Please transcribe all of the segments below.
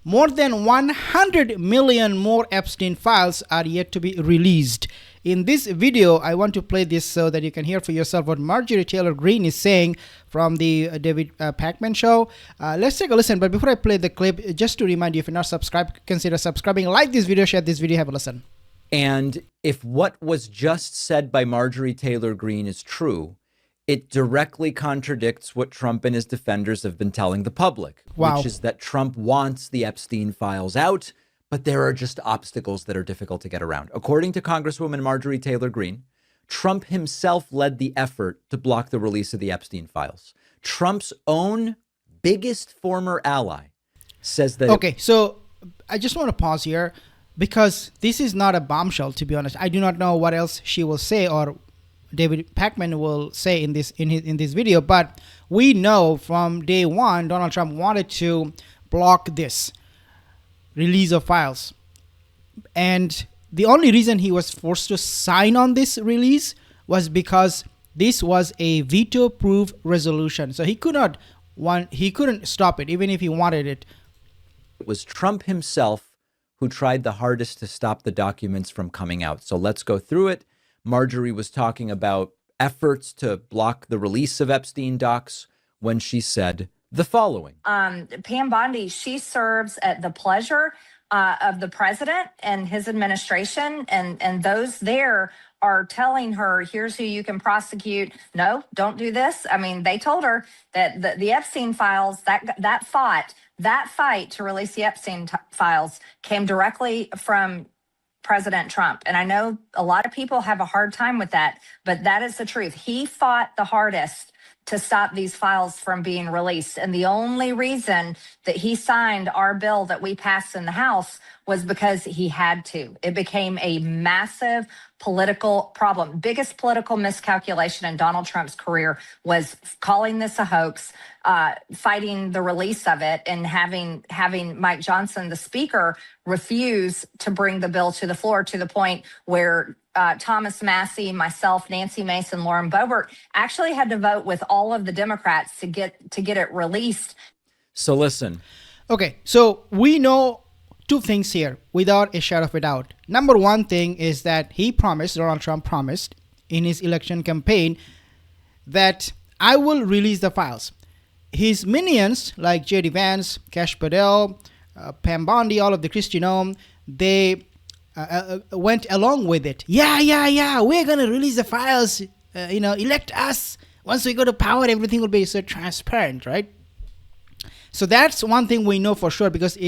more than 100 million more Epstein files are yet to be released. In this video, I want to play this so that you can hear for yourself what Marjorie Taylor Greene is saying from the David Pakman show. Let's take a listen. But before I play the clip, just to remind you, if you're not subscribed, consider subscribing. Like this video, share this video, have a listen. And if what was just said by Marjorie Taylor Greene is true, it directly contradicts what Trump and his defenders have been telling the public, which is that Trump wants the Epstein files out, but there are just obstacles that are difficult to get around. According to Congresswoman Marjorie Taylor Greene, Trump himself led the effort to block the release of the Epstein files. Trump's own biggest former ally says that... Okay, so I just want to pause here because this is not a bombshell, to be honest. I do not know what else she will say or David Pakman will say in this video, but we know from day one Donald Trump wanted to block this release of files, and the only reason he was forced to sign on this release was because this was a veto-proof resolution, so he couldn't stop it even if he wanted it. It was Trump himself who tried the hardest to stop the documents from coming out. So let's go through it. Marjorie was talking about efforts to block the release of Epstein docs when she said the following. Pam Bondi, she serves at the pleasure of the president and his administration, and those there are telling her, here's who you can prosecute. No, don't do this. I mean, they told her that the Epstein files, that fight to release the Epstein files came directly from President Trump. And I know a lot of people have a hard time with that, but that is the truth. He fought the hardest to stop these files from being released. And the only reason that he signed our bill that we passed in the House was because he had to. It became a massive political problem. Biggest political miscalculation in Donald Trump's career was calling this a hoax, fighting the release of it, and having Mike Johnson, the speaker, refuse to bring the bill to the floor, to the point where Thomas Massie, myself, Nancy Mason, Lauren Boebert actually had to vote with all of the Democrats to get it released. So listen. Okay, so we know two things here without a shadow of a doubt. Number one thing is that Donald Trump promised in his election campaign that I will release the files. His minions like J.D. Vance, Kash Patel, Pam Bondi, all of the Kristi Noem, they went along with it. Yeah, we're going to release the files, elect us. Once we go to power, everything will be so transparent, right? So that's one thing we know for sure, because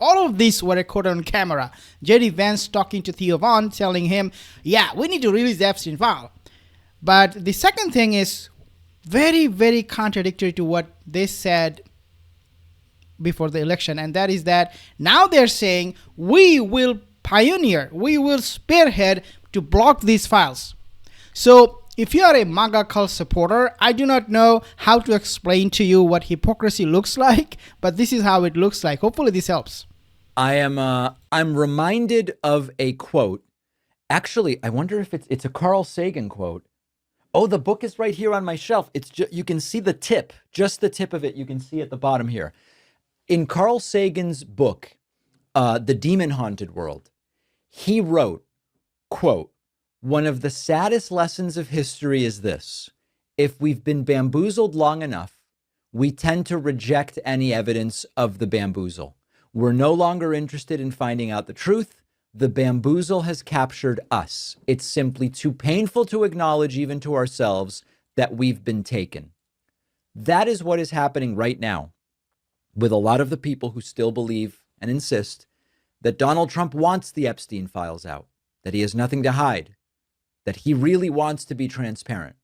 all of these were recorded on camera. J.D. Vance talking to Theo Vaughn, telling him, yeah, we need to release the Epstein file. But the second thing is very, very contradictory to what they said before the election, and that is that now they're saying we will pioneer, we will spearhead to block these files. So if you are a MAGA cult supporter, I do not know how to explain to you what hypocrisy looks like, but this is how it looks like. Hopefully this helps. I'm reminded of a quote. Actually, I wonder if it's a Carl Sagan quote. Oh, the book is right here on my shelf. It's you can see the tip, just the tip of it. You can see at the bottom here. In Carl Sagan's book, The Demon Haunted World, he wrote, quote, "One of the saddest lessons of history is this: if we've been bamboozled long enough, we tend to reject any evidence of the bamboozle. We're no longer interested in finding out the truth. The bamboozle has captured us. It's simply too painful to acknowledge even to ourselves that we've been taken." That is what is happening right now with a lot of the people who still believe and insist that Donald Trump wants the Epstein files out, that he has nothing to hide, that he really wants to be transparent.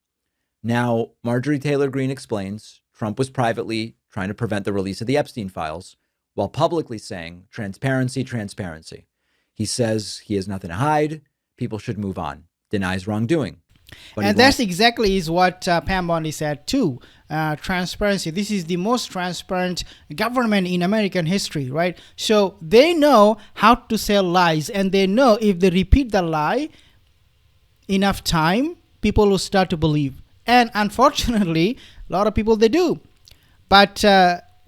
Now, Marjorie Taylor Greene explains Trump was privately trying to prevent the release of the Epstein files while publicly saying transparency, transparency. He says he has nothing to hide. People should move on. Denies wrongdoing. And that's exactly is what Pam Bondi said too. Transparency. This is the most transparent government in American history, right? So they know how to sell lies, and they know if they repeat the lie enough time, people will start to believe. And unfortunately, a lot of people, they do. But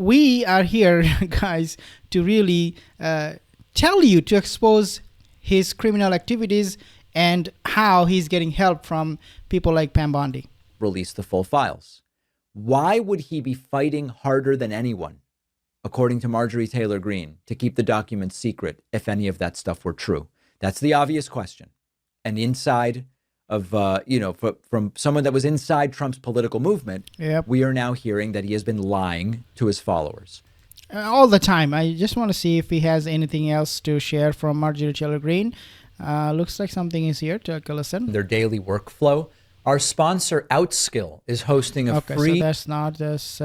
we are here, guys, to really tell you, to expose his criminal activities and how he's getting help from people like Pam Bondi. Release the full files. Why would he be fighting harder than anyone, according to Marjorie Taylor Greene, to keep the documents secret if any of that stuff were true? That's the obvious question. And inside of, from someone that was inside Trump's political movement, Yep. we are now hearing that he has been lying to his followers. All the time. I just want to see if he has anything else to share from Marjorie Taylor Greene. Looks like something is here. Take a listen. Their daily workflow. Our sponsor, Outskill, is hosting a free... So that's not as...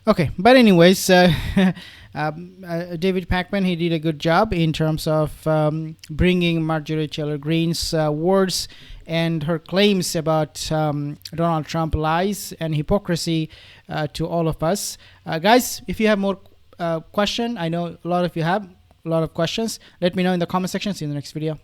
Okay, but anyways, David Pakman, he did a good job in terms of bringing Marjorie Taylor Greene's words and her claims about Donald Trump lies and hypocrisy to all of us. Guys, if you have more question, I know a lot of you have a lot of questions. Let me know in the comment section. See you in the next video.